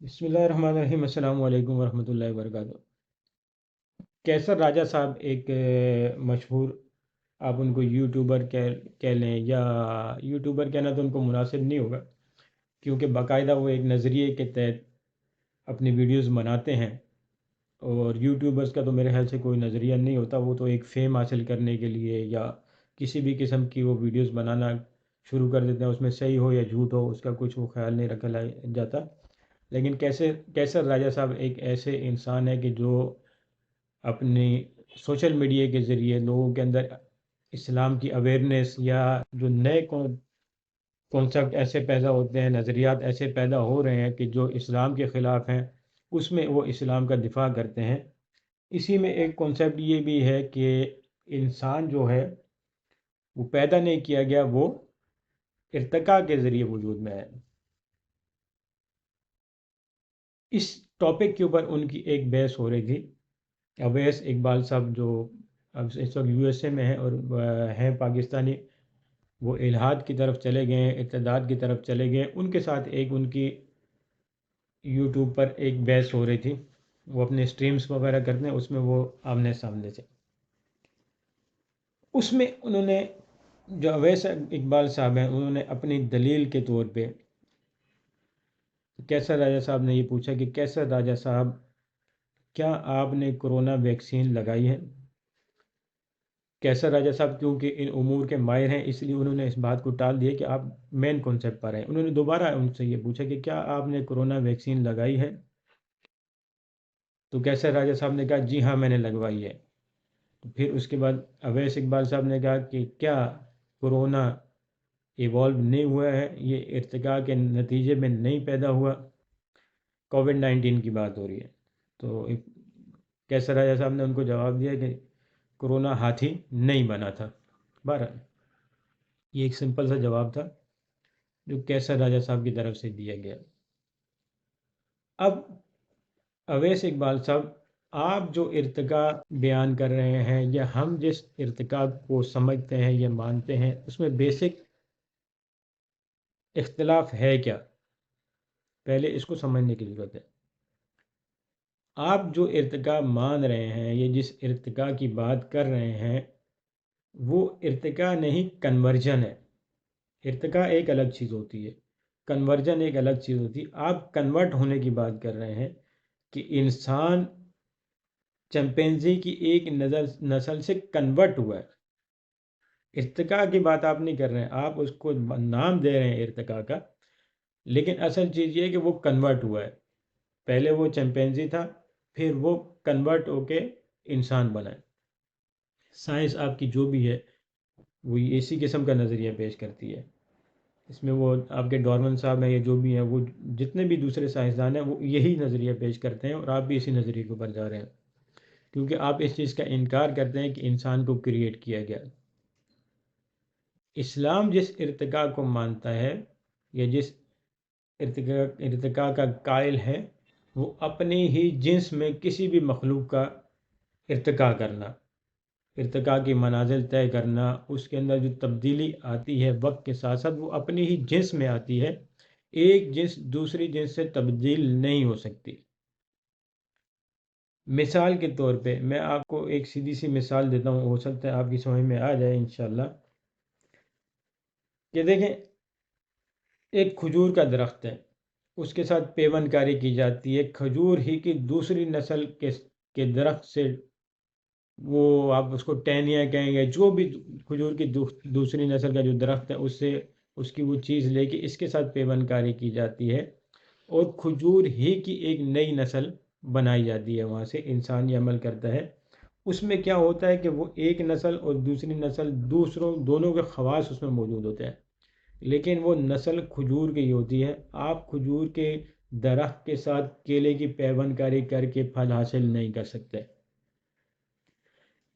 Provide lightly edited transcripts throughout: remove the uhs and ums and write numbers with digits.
بسم اللہ الرحمن الرحیم، السلام علیکم ورحمۃ اللہ وبرکاتہ۔ کیسر راجہ صاحب ایک مشہور، آپ ان کو یوٹیوبر کہہ لیں یا یوٹیوبر کہنا تو ان کو مناسب نہیں ہوگا، کیونکہ باقاعدہ وہ ایک نظریے کے تحت اپنی ویڈیوز بناتے ہیں، اور یوٹیوبرز کا تو میرے خیال سے کوئی نظریہ نہیں ہوتا، وہ تو ایک فیم حاصل کرنے کے لیے یا کسی بھی قسم کی وہ ویڈیوز بنانا شروع کر دیتے ہیں، اس میں صحیح ہو یا جھوٹ ہو اس کا کچھ وہ خیال نہیں رکھا جاتا۔ لیکن کیسر راجہ صاحب ایک ایسے انسان ہے کہ جو اپنی سوشل میڈیا کے ذریعے لوگوں کے اندر اسلام کی اویئرنیس یا جو نئے کانسیپٹ ایسے پیدا ہوتے ہیں، نظریات ایسے پیدا ہو رہے ہیں کہ جو اسلام کے خلاف ہیں، اس میں وہ اسلام کا دفاع کرتے ہیں۔ اسی میں ایک کانسیپٹ یہ بھی ہے کہ انسان جو ہے وہ پیدا نہیں کیا گیا، وہ ارتقاء کے ذریعے وجود میں ہے۔ اس ٹاپک کے اوپر ان کی ایک بحث ہو رہی تھی۔ اویس اقبال صاحب جو اب اس وقت یو ایس اے میں ہیں اور ہیں پاکستانی، وہ الحاد کی طرف چلے گئے ہیں، ارتداد کی طرف چلے گئے، ان کے ساتھ ایک ان کی یوٹیوب پر ایک بحث ہو رہی تھی۔ وہ اپنے سٹریمز وغیرہ کرتے ہیں، اس میں وہ آمنے سامنے سے، اس میں انہوں نے، جو اویس اقبال صاحب ہیں، انہوں نے اپنی دلیل کے طور پہ کیسر راجہ صاحب نے یہ پوچھا کہ کیسر راجہ صاحب، کیا آپ نے کرونا ویکسین لگائی ہے؟ کیسر راجہ صاحب کیونکہ ان امور کے ماہر ہیں، اس لیے انہوں نے اس بات کو ٹال دیا کہ آپ مین کانسیپٹ پر ہیں۔ انہوں نے دوبارہ ان سے یہ پوچھا کہ کیا آپ نے کرونا ویکسین لگائی ہے؟ تو کیسر راجہ صاحب نے کہا جی ہاں میں نے لگوائی ہے۔ تو پھر اس کے بعد اویس اقبال صاحب نے کہا کہ کیا کرونا ایوالو نہیں ہوا ہے، یہ ارتقاء کے نتیجے میں نہیں پیدا ہوا؟ کووڈ 19 کی بات ہو رہی ہے۔ تو کیسر راجہ صاحب نے ان کو جواب دیا کہ کرونا ہاتھی نہیں بنا تھا۔ بہرحال یہ ایک سمپل سا جواب تھا جو کیسر راجہ صاحب کی طرف سے دیا گیا۔ اب اویس اقبال صاحب، آپ جو ارتقاء بیان کر رہے ہیں یا ہم جس ارتقاء کو سمجھتے ہیں یا مانتے ہیں، اس میں بیسک اختلاف ہے کیا؟ پہلے اس کو سمجھنے کی ضرورت ہے۔ آپ جو ارتقاء مان رہے ہیں یا جس ارتقاء کی بات کر رہے ہیں، وہ ارتقاء نہیں، کنورژن ہے۔ ارتقاء ایک الگ چیز ہوتی ہے، کنورژن ایک الگ چیز ہوتی ہے۔ آپ کنورٹ ہونے کی بات کر رہے ہیں کہ انسان چمپینزی کی ایک نسل سے کنورٹ ہوا ہے۔ ارتقاء کی بات آپ نہیں کر رہے ہیں، آپ اس کو نام دے رہے ہیں ارتقاء کا، لیکن اصل چیز یہ ہے کہ وہ کنورٹ ہوا ہے۔ پہلے وہ چمپینزی تھا، پھر وہ کنورٹ ہو کے انسان بنا ہے۔ سائنس آپ کی جو بھی ہے وہ اسی قسم کا نظریہ پیش کرتی ہے۔ اس میں وہ آپ کے ڈارون صاحب ہیں یا جو بھی ہیں، وہ جتنے بھی دوسرے سائنسدان ہیں، وہ یہی نظریہ پیش کرتے ہیں، اور آپ بھی اسی نظریے کے اوپر جا رہے ہیں، کیونکہ آپ اس چیز کا انکار کرتے ہیں کہ انسان کو کریٹ کیا گیا۔ اسلام جس ارتقاء کو مانتا ہے یا جس ارتقاء کا قائل ہے، وہ اپنی ہی جنس میں کسی بھی مخلوق کا ارتقاء کرنا، ارتقاء کی منازل طے کرنا، اس کے اندر جو تبدیلی آتی ہے وقت کے ساتھ ساتھ، وہ اپنی ہی جنس میں آتی ہے۔ ایک جنس دوسری جنس سے تبدیل نہیں ہو سکتی۔ مثال کے طور پہ میں آپ کو ایک سیدھی سی مثال دیتا ہوں، ہو سکتا ہے آپ کی سمجھ میں آ جائے انشاءاللہ۔ کہ دیکھیں، ایک کھجور کا درخت ہے، اس کے ساتھ پیوند کاری کی جاتی ہے، کھجور ہی کی دوسری نسل کے درخت سے، وہ آپ اس کو ٹینیا کہیں گے، جو بھی کھجور کی دوسری نسل کا جو درخت ہے، اس سے اس کی وہ چیز لے کے اس کے ساتھ پیوند کاری کی جاتی ہے، اور کھجور ہی کی ایک نئی نسل بنائی جاتی ہے، وہاں سے انسان یہ عمل کرتا ہے۔ اس میں کیا ہوتا ہے کہ وہ ایک نسل اور دوسری نسل، دوسروں دونوں کے خواص اس میں موجود ہوتے ہیں، لیکن وہ نسل کھجور کی ہوتی ہے۔ آپ کھجور کے درخت کے ساتھ کیلے کی پیوند کاری کر کے پھل حاصل نہیں کر سکتے۔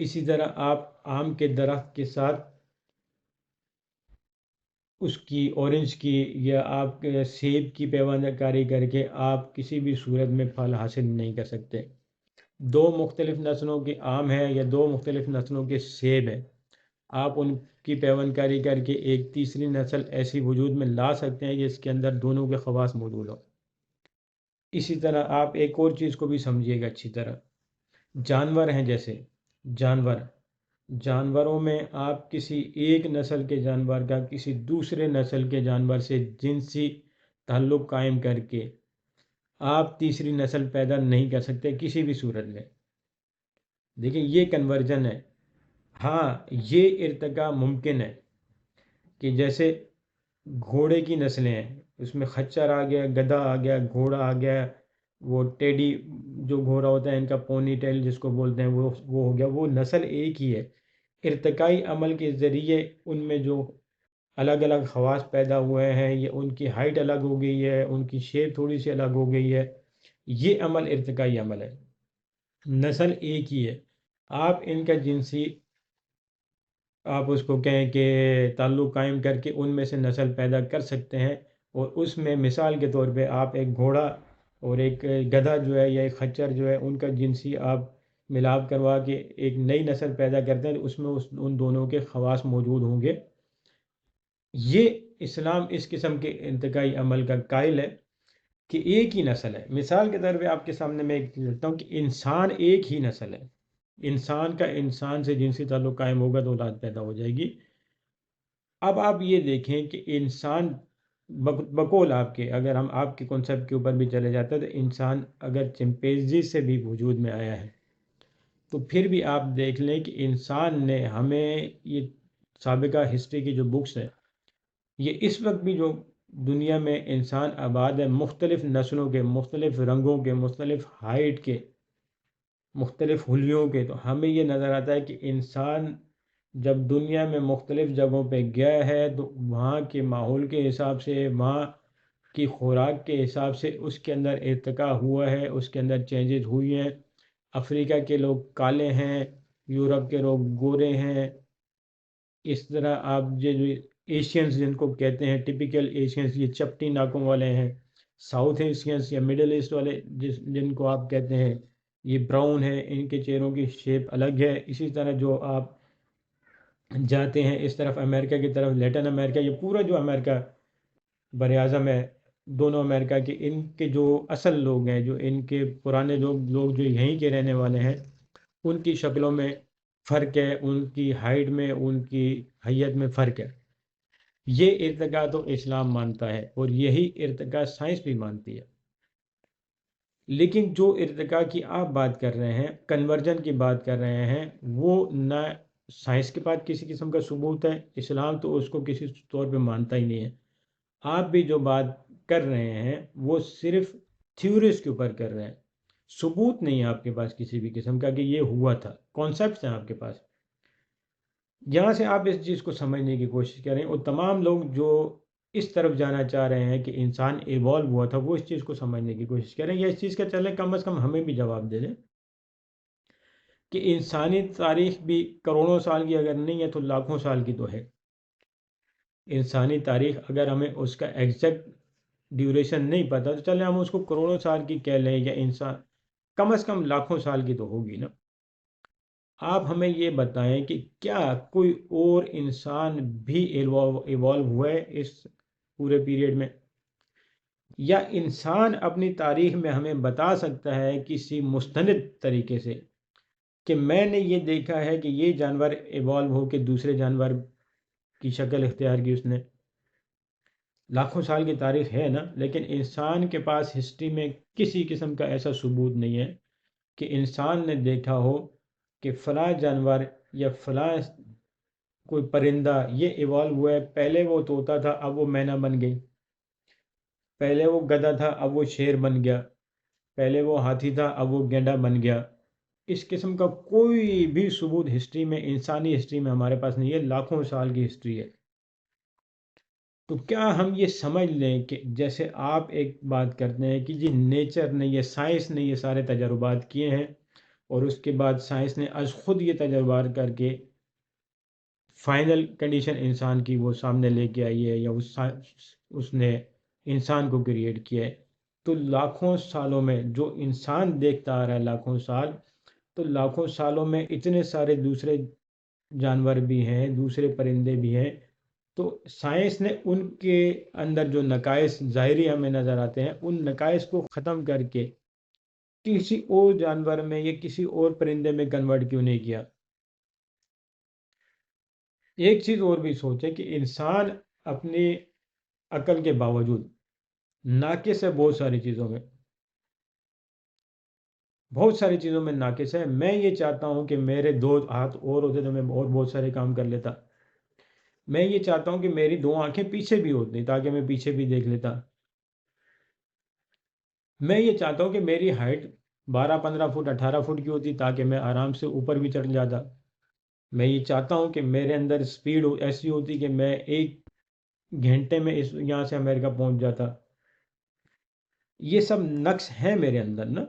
اسی طرح آپ آم کے درخت کے ساتھ اس کی اورنج کی یا آپ کے سیب کی پیوند کاری کر کے آپ کسی بھی صورت میں پھل حاصل نہیں کر سکتے۔ دو مختلف نسلوں کے آم ہیں یا دو مختلف نسلوں کے سیب ہیں، آپ ان کی پیوند کاری کر کے ایک تیسری نسل ایسی وجود میں لا سکتے ہیں جس کے اندر دونوں کے خواص موجود ہوں۔ اسی طرح آپ ایک اور چیز کو بھی سمجھیے گا اچھی طرح، جانور ہیں جیسے جانوروں میں آپ کسی ایک نسل کے جانور کا کسی دوسرے نسل کے جانور سے جنسی تعلق قائم کر کے آپ تیسری نسل پیدا نہیں کر سکتے کسی بھی صورت میں۔ دیکھیں یہ کنورجن ہے۔ ہاں یہ ارتقاء ممکن ہے کہ جیسے گھوڑے کی نسلیں ہیں، اس میں خچر آ گیا، گدھا آ گیا، گھوڑا آ گیا، وہ ٹیڈی جو گھوڑا ہوتا ہے ان کا پونی ٹیل جس کو بولتے ہیں، وہ ہو گیا، وہ نسل ایک ہی ہے۔ ارتقائی عمل کے ذریعے ان میں جو الگ الگ خواص پیدا ہوئے ہیں، یہ ان کی ہائٹ الگ ہو گئی ہے، ان کی شیپ تھوڑی سی الگ ہو گئی ہے، یہ عمل ارتقائی عمل ہے، نسل ایک ہی ہے۔ آپ ان کا جنسی آپ اس کو کہیں کہ تعلق قائم کر کے ان میں سے نسل پیدا کر سکتے ہیں، اور اس میں مثال کے طور پہ آپ ایک گھوڑا اور ایک گدھا جو ہے یا ایک خچر جو ہے ان کا جنسی آپ ملاپ کروا کے ایک نئی نسل پیدا کرتے ہیں، تو اس میں ان دونوں کے خواص موجود ہوں گے۔ یہ اسلام اس قسم کے ارتقائی عمل کا قائل ہے کہ ایک ہی نسل ہے۔ مثال کے طور پہ آپ کے سامنے میں ایک چیز رکھتا ہوں کہ انسان ایک ہی نسل ہے، انسان کا انسان سے جنسی تعلق قائم ہوگا تو اولاد پیدا ہو جائے گی۔ اب آپ یہ دیکھیں کہ انسان بقول آپ کے، اگر ہم آپ کے کنسیپٹ کے اوپر بھی چلے جاتے ہیں، تو انسان اگر چمپینزی سے بھی وجود میں آیا ہے تو پھر بھی آپ دیکھ لیں کہ انسان نے ہمیں یہ سابقہ ہسٹری کی جو بکس ہیں، یہ اس وقت بھی جو دنیا میں انسان آباد ہے، مختلف نسلوں کے، مختلف رنگوں کے، مختلف ہائٹ کے، مختلف حلیوں کے، تو ہمیں یہ نظر آتا ہے کہ انسان جب دنیا میں مختلف جگہوں پہ گیا ہے تو وہاں کے ماحول کے حساب سے، وہاں کی خوراک کے حساب سے اس کے اندر ارتقاء ہوا ہے، اس کے اندر چینجز ہوئی ہیں۔ افریقہ کے لوگ کالے ہیں، یورپ کے لوگ گورے ہیں، اس طرح آپ جو ایشینز جن کو کہتے ہیں ٹپیکل ایشینز، یہ چپٹی ناکوں والے ہیں، ساؤتھ ایشینز یا مڈل ایسٹ والے جن کو آپ کہتے ہیں یہ براؤن ہے، ان کے چہروں کی شیپ الگ ہے۔ اسی طرح جو آپ جاتے ہیں اس طرف امریکہ کی طرف، لیٹن امریکہ، یہ پورا جو امریکہ بر اعظم ہے، دونوں امریکہ کے، ان کے جو اصل لوگ ہیں، جو ان کے پرانے لوگ جو یہیں کے رہنے والے ہیں، ان کی شکلوں میں فرق ہے، ان کی ہائٹ میں، ان کی حیت میں فرق ہے۔ یہ ارتقاء تو اسلام مانتا ہے اور یہی ارتقاء سائنس بھی مانتی ہے۔ لیکن جو ارتقاء کی آپ بات کر رہے ہیں، کنورجن کی بات کر رہے ہیں، وہ نہ سائنس کے پاس کسی قسم کا ثبوت ہے، اسلام تو اس کو کسی طور پہ مانتا ہی نہیں ہے۔ آپ بھی جو بات کر رہے ہیں وہ صرف تھیوریز کے اوپر کر رہے ہیں، ثبوت نہیں ہے آپ کے پاس کسی بھی قسم کا کہ یہ ہوا تھا، کانسیپٹس ہیں آپ کے پاس۔ یہاں سے آپ اس چیز کو سمجھنے کی کوشش کریں، اور تمام لوگ جو اس طرف جانا چاہ رہے ہیں کہ انسان ایوالو ہوا تھا، وہ اس چیز کو سمجھنے کی کوشش کریں، یا اس چیز کا چلیں کم از کم ہمیں بھی جواب دے دیں کہ انسانی تاریخ بھی کروڑوں سال کی اگر نہیں ہے تو لاکھوں سال کی تو ہے۔ انسانی تاریخ اگر ہمیں اس کا ایگزیکٹ ڈیوریشن نہیں پتہ تو چلیں ہم اس کو کروڑوں سال کی کہہ لیں، یا انسان کم از کم لاکھوں سال کی تو ہوگی نا۔ آپ ہمیں یہ بتائیں کہ کیا کوئی اور انسان بھی ایوالو ہوا ہے اس پورے پیریڈ میں، یا انسان اپنی تاریخ میں ہمیں بتا سکتا ہے کسی مستند طریقے سے کہ میں نے یہ دیکھا ہے کہ یہ جانور ایوالو ہو کے دوسرے جانور کی شکل اختیار کی اس نے؟ لاکھوں سال کی تاریخ ہے نا، لیکن انسان کے پاس ہسٹری میں کسی قسم کا ایسا ثبوت نہیں ہے کہ انسان نے دیکھا ہو کہ فلاں جانور یا فلاں کوئی پرندہ یہ ایوالو ہوا ہے، پہلے وہ طوطا تھا اب وہ مینا بن گئی، پہلے وہ گدھا تھا اب وہ شیر بن گیا، پہلے وہ ہاتھی تھا اب وہ گینڈا بن گیا۔ اس قسم کا کوئی بھی ثبوت ہسٹری میں، انسانی ہسٹری میں ہمارے پاس نہیں ہے، لاکھوں سال کی ہسٹری ہے۔ تو کیا ہم یہ سمجھ لیں کہ جیسے آپ ایک بات کرتے ہیں کہ جی نیچر نے، یہ سائنس نے یہ سارے تجربات کیے ہیں، اور اس کے بعد سائنس نے از خود یہ تجربات کر کے فائنل کنڈیشن انسان کی وہ سامنے لے کے آئی ہے، یا اس نے انسان کو کریٹ کیا ہے، تو لاکھوں سالوں میں جو انسان دیکھتا آ رہا ہے، لاکھوں سال، تو لاکھوں سالوں میں اتنے سارے دوسرے جانور بھی ہیں، دوسرے پرندے بھی ہیں، تو سائنس نے ان کے اندر جو نقائص ظاہری ہمیں نظر آتے ہیں ان نقائص کو ختم کر کے کسی اور جانور میں یا کسی اور پرندے میں کنورٹ کیوں نہیں کیا؟ ایک چیز اور بھی سوچے کہ انسان اپنی عقل کے باوجود ناقص ہے بہت ساری چیزوں میں ناقص ہے. میں یہ چاہتا ہوں کہ میرے 2 ہاتھ اور ہوتے تو میں اور بہت سارے کام کر لیتا. میں یہ چاہتا ہوں کہ میری 2 آنکھیں پیچھے بھی ہوتی تاکہ میں پیچھے بھی دیکھ لیتا. میں یہ چاہتا ہوں کہ میری ہائٹ 12 15 فٹ 18 فٹ کی ہوتی تاکہ میں آرام سے اوپر بھی چڑھ جاتا. میں یہ چاہتا ہوں کہ میرے اندر سپیڈ ایسی ہوتی کہ میں 1 گھنٹے میں یہاں سے امریکہ پہنچ جاتا. یہ سب نقص ہیں میرے اندر نا،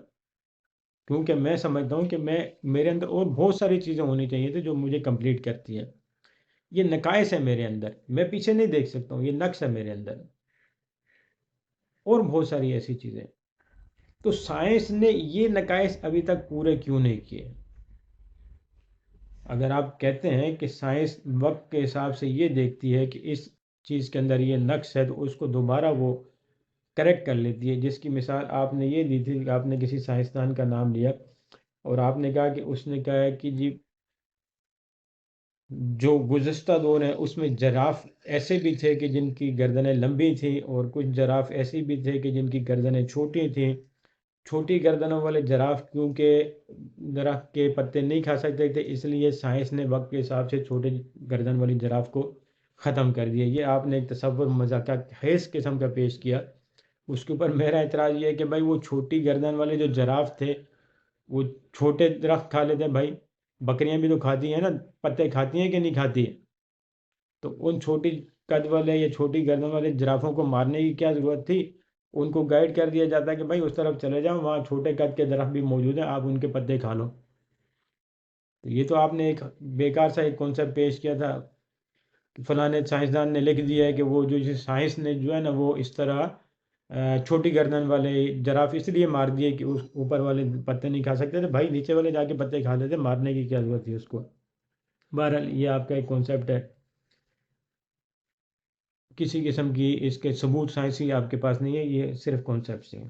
کیونکہ میں سمجھتا ہوں کہ میرے اندر اور بہت ساری چیزیں ہونی چاہیے تھی جو مجھے کمپلیٹ کرتی ہیں. یہ نقائص ہے میرے اندر، میں پیچھے نہیں دیکھ سکتا ہوں، یہ نقص ہے میرے اندر اور بہت ساری ایسی چیزیں. تو سائنس نے یہ نقائص ابھی تک پورے کیوں نہیں کیے؟ اگر آپ کہتے ہیں کہ سائنس وقت کے حساب سے یہ دیکھتی ہے کہ اس چیز کے اندر یہ نقص ہے تو اس کو دوبارہ وہ کریکٹ کر لیتی ہے. جس کی مثال آپ نے یہ دی تھی کہ آپ نے کسی سائنسدان کا نام لیا اور آپ نے کہا کہ اس نے کہا ہے کہ جی جو گزشتہ دور ہے اس میں جراف ایسے بھی تھے کہ جن کی گردنیں لمبی تھیں اور کچھ جراف ایسی بھی تھے کہ جن کی گردنیں چھوٹی تھیں. چھوٹی گردنوں والے جراف کیونکہ درخت کے پتے نہیں کھا سکتے تھے اس لیے سائنس نے وقت کے حساب سے چھوٹے گردن والی جراف کو ختم کر دیا. یہ آپ نے ایک تصور مذاقہ خیز قسم کا پیش کیا. اس کے اوپر میرا اعتراض یہ ہے کہ بھائی وہ چھوٹی گردن والے جو جراف تھے وہ چھوٹے درخت کھا لیتے ہیں. بھائی بکریاں بھی تو کھاتی ہیں نا، پتے کھاتی ہیں کہ نہیں کھاتی ہیں؟ تو ان چھوٹی قد والے یا چھوٹی گردن والے جرافوں کو مارنے کی کیا ضرورت تھی؟ ان کو گائیڈ کر دیا جاتا ہے کہ بھائی اس طرف چلے جاؤ، وہاں چھوٹے قد کے درخت بھی موجود ہیں، آپ ان کے پتے کھا لو. تو یہ تو آپ نے ایک بیکار سا ایک کانسیپٹ پیش کیا تھا کہ فلاں سائنسدان نے لکھ دیا ہے کہ وہ جو سائنس نے جو ہے نا وہ اس طرح چھوٹی گردن والے جراف اس لیے مار دیے کہ اس اوپر والے پتے نہیں کھا سکتے تھے. بھائی نیچے والے جا کے پتے کھا لیتے، مارنے کی کیا ضرورت تھی اس کو؟ بہرحال یہ آپ کا ایک کانسیپٹ ہے، کسی قسم کی اس کے ثبوت سائنسی آپ کے پاس نہیں ہے، یہ صرف کانسیپٹس ہیں.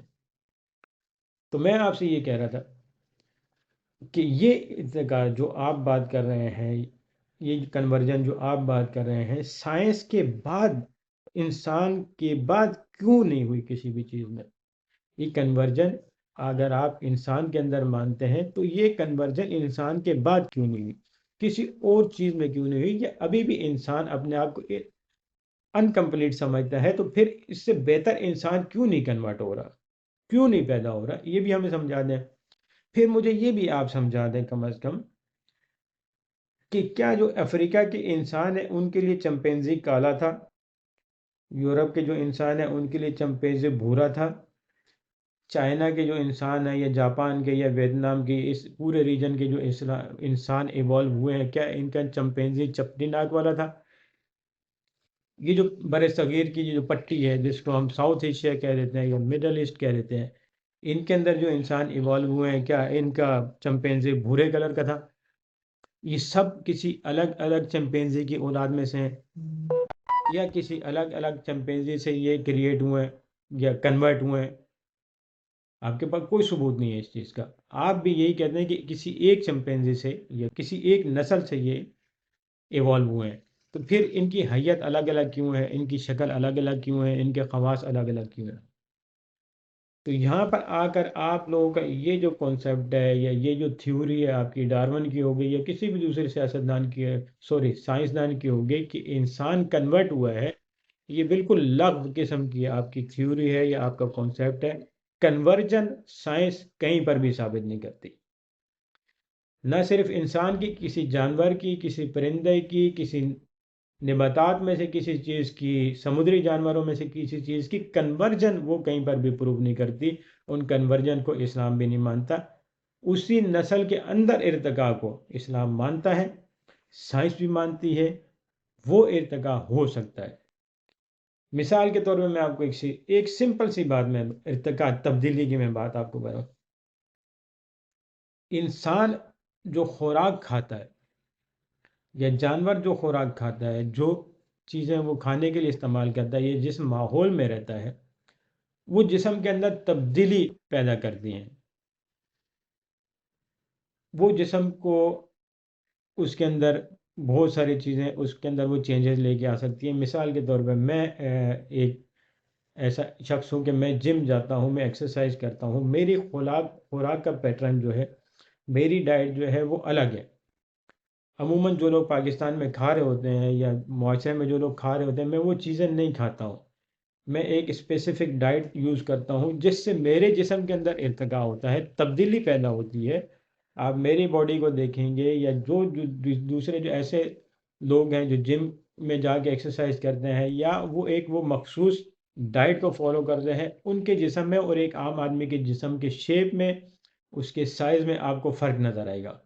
تو میں آپ سے یہ کہہ رہا تھا کہ یہ ارتقاء جو آپ بات کر رہے ہیں، یہ کنورجن جو آپ بات کر رہے ہیں، سائنس کے بعد انسان کے بعد کیوں نہیں ہوئی کسی بھی چیز میں؟ یہ کنورجن اگر آپ انسان کے اندر مانتے ہیں تو یہ کنورجن انسان کے بعد کیوں نہیں ہوئی، کسی اور چیز میں کیوں نہیں ہوئی؟ یہ ابھی بھی انسان اپنے آپ کو انکمپلیٹ سمجھتا ہے، تو پھر اس سے بہتر انسان کیوں نہیں کنورٹ ہو رہا، کیوں نہیں پیدا ہو رہا؟ یہ بھی ہمیں سمجھا دیں. پھر مجھے یہ بھی آپ سمجھا دیں کم از کم کہ کیا جو افریقہ کے انسان ہیں ان کے لیے چمپینزی کالا تھا، یورپ کے جو انسان ہیں ان کے لیے چمپینزی بھورا تھا، چائنا کے جو انسان ہیں یا جاپان کے یا ویتنام کے اس پورے ریجن کے جو انسان ایوالو ہوئے ہیں کیا ان کا چمپینزی چپٹی ناک والا تھا؟ یہ جو بر صغیر کی جو پٹی ہے جس کو ہم ساؤتھ ایشیا کہہ دیتے ہیں یا مڈل ایسٹ کہہ دیتے ہیں، ان کے اندر جو انسان ایوالو ہوئے ہیں کیا ان کا چمپینزی بھورے کلر کا تھا؟ یہ سب کسی الگ الگ چمپینزی کی اولاد میں سے ہیں یا کسی الگ الگ چمپینزی سے یہ کریٹ ہوئے ہیں یا کنورٹ ہوئے ہیں؟ آپ کے پاس کوئی ثبوت نہیں ہے اس چیز کا. آپ بھی یہی کہتے ہیں کہ کسی ایک چمپینزی سے یا کسی ایک نسل سے یہ ایوالو ہوئے ہیں. تو پھر ان کی حیت الگ الگ کیوں ہے، ان کی شکل الگ الگ کیوں ہے، ان کے خواص الگ الگ کیوں ہیں؟ تو یہاں پر آ کر آپ لوگوں کا یہ جو کانسیپٹ ہے یا یہ جو تھیوری ہے آپ کی، ڈارون کی ہوگی یا کسی بھی دوسرے سیاستدان کی ہے، سوری سائنسدان کی ہوگی کہ انسان کنورٹ ہوا ہے، یہ بالکل لغو قسم کی آپ کی تھیوری ہے یا آپ کا کانسیپٹ ہے. کنورجن سائنس کہیں پر بھی ثابت نہیں کرتی، نہ صرف انسان کی، کسی جانور کی، کسی پرندے کی، کسی نباتات میں سے کسی چیز کی، سمندری جانوروں میں سے کسی چیز کی کنورجن وہ کہیں پر بھی پروو نہیں کرتی. ان کنورجن کو اسلام بھی نہیں مانتا. اسی نسل کے اندر ارتقاء کو اسلام مانتا ہے، سائنس بھی مانتی ہے، وہ ارتقاء ہو سکتا ہے. مثال کے طور پہ میں آپ کو ایک سمپل سی بات میں ارتقاء تبدیلی کی میں بات آپ کو بتاؤں. انسان جو خوراک کھاتا ہے یا جانور جو خوراک کھاتا ہے، جو چیزیں وہ کھانے کے لیے استعمال کرتا ہے، یہ جس ماحول میں رہتا ہے، وہ جسم کے اندر تبدیلی پیدا کرتی ہیں، وہ جسم کو اس کے اندر بہت ساری چیزیں اس کے اندر وہ چینجز لے کے آ سکتی ہیں۔ مثال کے طور پہ میں ایک ایسا شخص ہوں کہ میں جم جاتا ہوں، میں ایکسرسائز کرتا ہوں، میری خوراک کا پیٹرن جو ہے، میری ڈائٹ جو ہے وہ الگ ہے۔ عموماً جو لوگ پاکستان میں کھا رہے ہوتے ہیں یا معاشرے میں جو لوگ کھا رہے ہوتے ہیں، میں وہ چیزیں نہیں کھاتا ہوں۔ میں ایک اسپیسیفک ڈائٹ یوز کرتا ہوں جس سے میرے جسم کے اندر ارتقا ہوتا ہے، تبدیلی پیدا ہوتی ہے۔ آپ میری باڈی کو دیکھیں گے یا دوسرے جو ایسے لوگ ہیں جو جم میں جا کے ایکسرسائز کرتے ہیں یا وہ مخصوص ڈائٹ کو فالو کرتے ہیں، ان کے جسم میں اور ایک عام آدمی کے جسم کے شیپ میں، اس کے سائز میں آپ کو فرق نظر آئے گا۔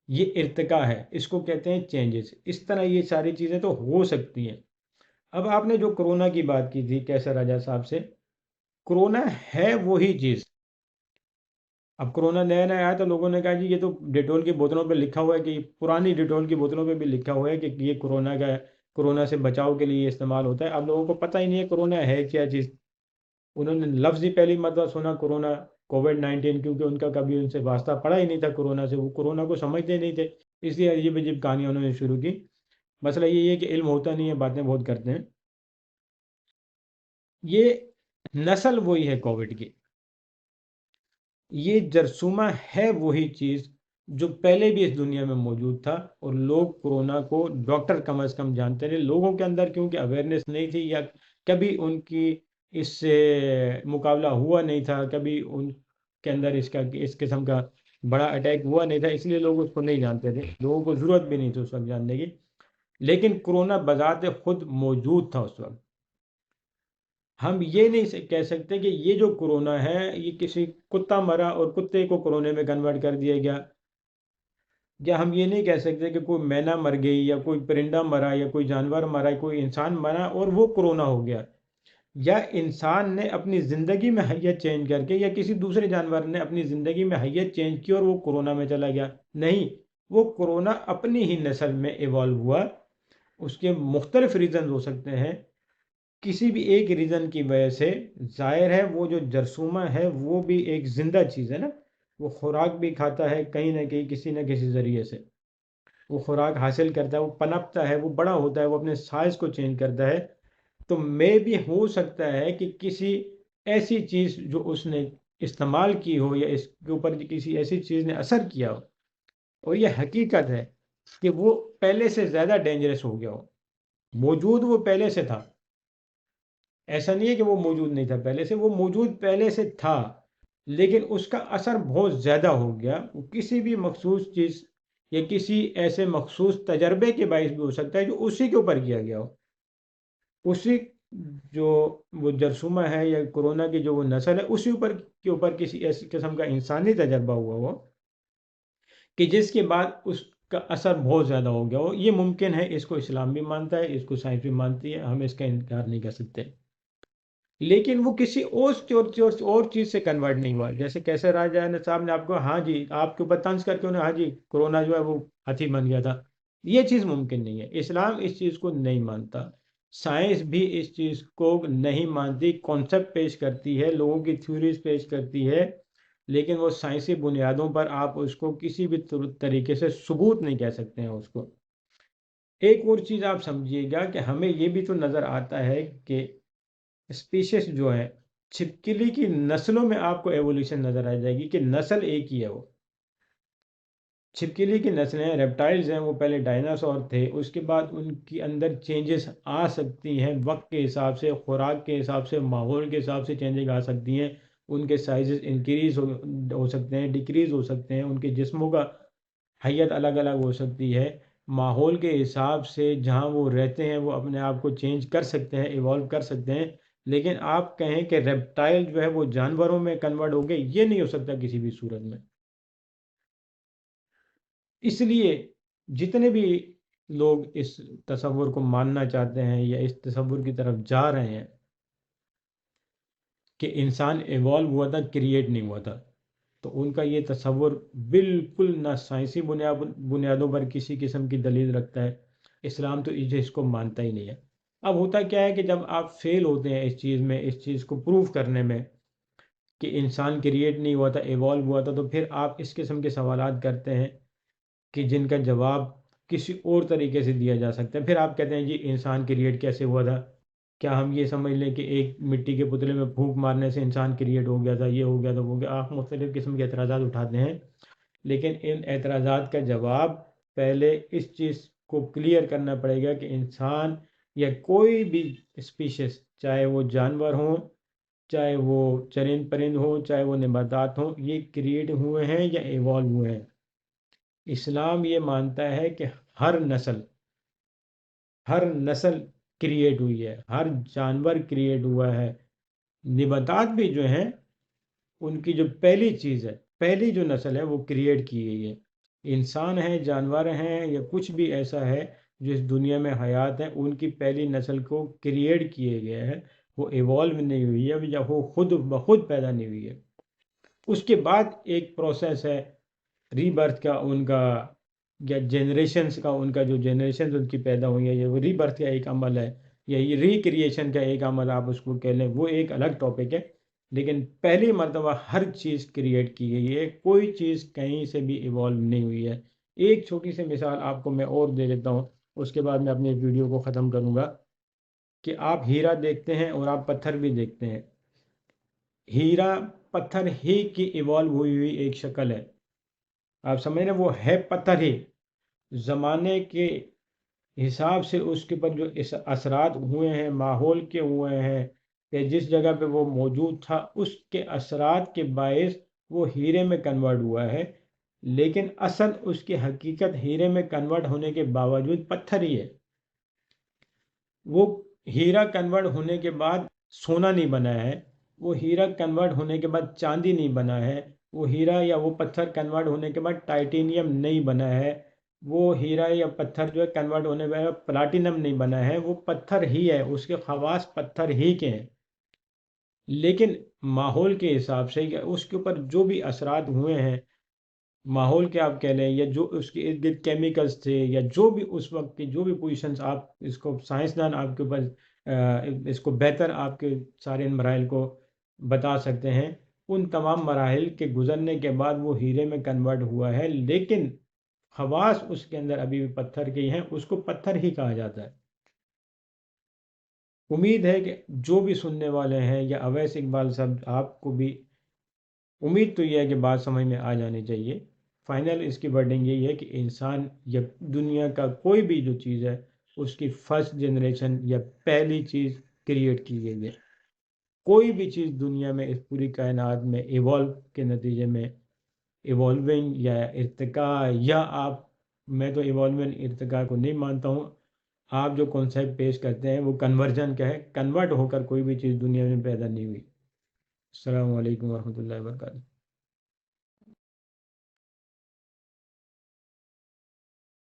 یہ ارتقا ہے، اس کو کہتے ہیں چینجز۔ اس طرح یہ ساری چیزیں تو ہو سکتی ہیں۔ اب آپ نے جو کرونا کی بات کی تھی کیسر راجہ صاحب سے، کرونا ہے وہی چیز۔ اب کرونا نیا نیا آیا تو لوگوں نے کہا جی یہ تو ڈیٹول کی بوتلوں پہ لکھا ہوا ہے، کہ پرانی ڈیٹول کی بوتلوں پہ بھی لکھا ہوا ہے کہ یہ کرونا سے بچاؤ کے لیے استعمال ہوتا ہے۔ اب لوگوں کو پتہ ہی نہیں ہے کرونا ہے کیا چیز، انہوں نے لفظ ہی پہلی مرتبہ سنا کرونا، کووڈ-19، کیونکہ ان کا کبھی ان سے واسطہ پڑا ہی نہیں تھا کرونا سے، وہ کرونا کو سمجھتے نہیں تھے، اس لیے عجیب عجیب کہانیاں انہوں نے شروع کی۔ مسئلہ یہ ہے کہ علم ہوتا نہیں ہے، باتیں بہت کرتے ہیں۔ یہ نسل وہی ہے کووڈ کی، یہ جرثومہ ہے وہی چیز جو پہلے بھی اس دنیا میں موجود تھا، اور لوگ کرونا کو ڈاکٹر کم از کم جانتے رہے، لوگوں کے اندر کیونکہ اویئرنیس نہیں تھی یا کبھی ان کی اس سے مقابلہ ہوا نہیں تھا، کبھی ان کے اندر اس قسم کا بڑا اٹیک ہوا نہیں تھا، اس لیے لوگ اس کو نہیں جانتے تھے، لوگوں کو ضرورت بھی نہیں تھی اس وقت جاننے کی۔ لیکن کرونا بذات خود موجود تھا اس وقت۔ ہم یہ نہیں کہہ سکتے کہ یہ جو کرونا ہے یہ کسی کتا مرا اور کتے کو کرونے میں کنورٹ کر دیا گیا، یا ہم یہ نہیں کہہ سکتے کہ کوئی مینا مر گئی یا کوئی پرندہ مرا یا کوئی جانور مرا، کوئی انسان مرا اور وہ کرونا ہو گیا، یا انسان نے اپنی زندگی میں حیت چینج کر کے یا کسی دوسرے جانور نے اپنی زندگی میں حیت چینج کی اور وہ کرونا میں چلا گیا۔ نہیں، وہ کرونا اپنی ہی نسل میں ایوالو ہوا۔ اس کے مختلف ریزنز ہو سکتے ہیں، کسی بھی ایک ریزن کی وجہ سے ظاہر ہے وہ جو جرثومہ ہے وہ بھی ایک زندہ چیز ہے نا، وہ خوراک بھی کھاتا ہے کہیں نہ کہیں کسی نہ کسی ذریعے سے، وہ خوراک حاصل کرتا ہے، وہ پنپتا ہے، وہ بڑا ہوتا ہے، وہ اپنے سائز کو چینج کرتا ہے۔ تو میں بھی ہو سکتا ہے کہ کسی ایسی چیز جو اس نے استعمال کی ہو یا اس کے اوپر کسی ایسی چیز نے اثر کیا ہو، اور یہ حقیقت ہے کہ وہ پہلے سے زیادہ ڈینجرس ہو گیا ہو۔ موجود وہ پہلے سے تھا، ایسا نہیں ہے کہ وہ موجود نہیں تھا پہلے سے، وہ موجود پہلے سے تھا، لیکن اس کا اثر بہت زیادہ ہو گیا۔ وہ کسی بھی مخصوص چیز یا کسی ایسے مخصوص تجربے کے باعث بھی ہو سکتا ہے جو اسی کے اوپر کیا گیا ہو، اسی جو وہ جرثومہ ہے یا کرونا کی جو وہ نسل ہے اسی کے اوپر کسی ایسی قسم کا انسانی تجربہ ہوا ہو کہ جس کے بعد اس کا اثر بہت زیادہ ہو گیا ہو۔ یہ ممکن ہے، اس کو اسلام بھی مانتا ہے، اس کو سائنس بھی مانتی ہے، ہم اس کا انکار نہیں کر سکتے، لیکن وہ کسی اور چیز سے کنورٹ نہیں ہوا۔ جیسے کیسے راجہ صاحب نے آپ کو، ہاں جی آپ کے اوپر طنز کر کے انہیں، ہاں جی کرونا جو ہے وہ ہاتھی بن گیا تھا، یہ چیز ممکن نہیں ہے۔ اسلام اس چیز کو نہیں مانتا، سائنس بھی اس چیز کو نہیں مانتی، کانسیپٹ پیش کرتی ہے، لوگوں کی تھیوریز پیش کرتی ہے، لیکن وہ سائنسی بنیادوں پر آپ اس کو کسی بھی طریقے سے ثبوت نہیں کہہ سکتے ہیں اس کو۔ ایک اور چیز آپ سمجھیے گا کہ ہمیں یہ بھی تو نظر آتا ہے کہ اسپیشیز جو ہے، چھپکلی کی نسلوں میں آپ کو ایوولوشن نظر آ جائے گی کہ نسل ایک ہی ہے، وہ چھپکلی کی نسلیں ریپٹائلز ہیں، وہ پہلے ڈائناسور تھے، اس کے بعد ان کی اندر چینجز آ سکتی ہیں، وقت کے حساب سے، خوراک کے حساب سے، ماحول کے حساب سے چینجز آ سکتی ہیں، ان کے سائزز انکریز ہو سکتے ہیں، ڈیکریز ہو سکتے ہیں، ان کے جسموں کا حیت الگ الگ ہو سکتی ہے، ماحول کے حساب سے جہاں وہ رہتے ہیں وہ اپنے آپ کو چینج کر سکتے ہیں، ایوالو کر سکتے ہیں۔ لیکن آپ کہیں کہ ریپٹائل جو ہے وہ جانوروں میں کنورٹ ہو گئے، یہ نہیں ہو سکتا کسی بھی صورت میں۔ اس لیے جتنے بھی لوگ اس تصور کو ماننا چاہتے ہیں یا اس تصور کی طرف جا رہے ہیں کہ انسان ایوالو ہوا تھا، کریٹ نہیں ہوا تھا، تو ان کا یہ تصور بالکل نہ سائنسی بنیادوں پر کسی قسم کی دلیل رکھتا ہے۔ اسلام تو اس کو مانتا ہی نہیں ہے۔ اب ہوتا کیا ہے کہ جب آپ فیل ہوتے ہیں اس چیز میں، اس چیز کو پروف کرنے میں کہ انسان کریٹ نہیں ہوا تھا، ایوالو ہوا تھا، تو پھر آپ اس قسم کے سوالات کرتے ہیں کہ جن کا جواب کسی اور طریقے سے دیا جا سکتا ہے۔ پھر آپ کہتے ہیں جی انسان کریٹ کیسے ہوا تھا؟ کیا ہم یہ سمجھ لیں کہ ایک مٹی کے پتلے میں پھونک مارنے سے انسان کریٹ ہو گیا تھا، یہ ہو گیا تھا، وہ ہو گیا؟ آپ مختلف قسم کے اعتراضات اٹھاتے ہیں، لیکن ان اعتراضات کا جواب پہلے اس چیز کو کلیئر کرنا پڑے گا کہ انسان یا کوئی بھی اسپیشیز، چاہے وہ جانور ہوں، چاہے وہ چرند پرند ہوں، چاہے وہ نباتات ہوں، یہ کریٹ ہوئے ہیں یا ایوالو ہوئے ہیں۔ اسلام یہ مانتا ہے کہ ہر نسل کریٹ ہوئی ہے، ہر جانور کریٹ ہوا ہے۔ نباتات بھی جو ہیں، ان کی جو پہلی چیز ہے، پہلی جو نسل ہے وہ کریٹ کی گئی ہے۔ انسان ہیں، جانور ہیں، یا کچھ بھی ایسا ہے جو اس دنیا میں حیات ہے، ان کی پہلی نسل کو کریٹ کیے گئے ہیں، وہ ایوالو نہیں ہوئی ہے یا وہ خود بخود پیدا نہیں ہوئی ہے۔ اس کے بعد ایک پروسیس ہے ری برتھ کا، ان کا یا جنریشنز کا، ان کا جو جنریشنز ان کی پیدا ہوئی ہے، یہ ری برتھ کا ایک عمل ہے، یا یہ ری کریشن کا ایک عمل آپ اس کو کہہ لیں، وہ ایک الگ ٹاپک ہے۔ لیکن پہلی مرتبہ ہر چیز کریٹ کی گئی ہے، کوئی چیز کہیں سے بھی ایوالو نہیں ہوئی ہے۔ ایک چھوٹی سی مثال آپ کو میں اور دے دیتا ہوں، اس کے بعد میں اپنی ویڈیو کو ختم کروں گا، کہ آپ ہیرا دیکھتے ہیں اور آپ پتھر بھی دیکھتے ہیں۔ ہیرا پتھر ہی کی ایوالو ہوئی ہوئی ایک شکل ہے، آپ سمجھ رہے ہیں؟ وہ ہے پتھر ہی، زمانے کے حساب سے اس کے پر جو اثرات ہوئے ہیں، ماحول کے ہوئے ہیں، کہ جس جگہ پہ وہ موجود تھا اس کے اثرات کے باعث وہ ہیرے میں کنورٹ ہوا ہے، لیکن اصل اس کی حقیقت ہیرے میں کنورٹ ہونے کے باوجود پتھر ہی ہے۔ وہ ہیرا کنورٹ ہونے کے بعد سونا نہیں بنا ہے، وہ ہیرا کنورٹ ہونے کے بعد چاندی نہیں بنا ہے، وہ ہیرا یا وہ پتھر کنورٹ ہونے کے بعد ٹائٹینیم نہیں بنا ہے، وہ ہیرا یا پتھر جو ہے کنورٹ ہونے کے بعد پلاٹینم نہیں بنا ہے، وہ پتھر ہی ہے، اس کے خواص پتھر ہی کے ہیں۔ لیکن ماحول کے حساب سے یا اس کے اوپر جو بھی اثرات ہوئے ہیں، ماحول کے آپ کہہ لیں، یا جو اس کے ارد گرد کیمیکلز تھے، یا جو بھی اس وقت کی جو بھی پوزیشنز، آپ اس کو سائنسدان آپ کے اوپر اس کو بہتر آپ کے سارے ان مراحل کو بتا سکتے ہیں، ان تمام مراحل کے گزرنے کے بعد وہ ہیرے میں کنورٹ ہوا ہے، لیکن خواص اس کے اندر ابھی بھی پتھر کے ہی ہیں، اس کو پتھر ہی کہا جاتا ہے۔ امید ہے کہ جو بھی سننے والے ہیں، یا اویس اقبال صاحب آپ کو بھی، امید تو یہ ہے کہ بات سمجھ میں آ جانی چاہیے۔ فائنل اس کی ورڈنگ یہی ہے کہ انسان یا دنیا کا کوئی بھی جو چیز ہے، اس کی فرسٹ جنریشن یا پہلی چیز کریٹ کی گئی ہے۔ کوئی بھی چیز دنیا میں اس پوری کائنات میں ایوالو کے نتیجے میں، ایوالونگ یا ارتقاء، یا آپ، میں تو ایوالومنٹ ارتقاء کو نہیں مانتا ہوں، آپ جو کانسیپٹ پیش کرتے ہیں وہ کنورژن کا ہے، کنورٹ ہو کر کوئی بھی چیز دنیا میں پیدا نہیں ہوئی۔ السلام علیکم ورحمۃ اللہ وبرکاتہ۔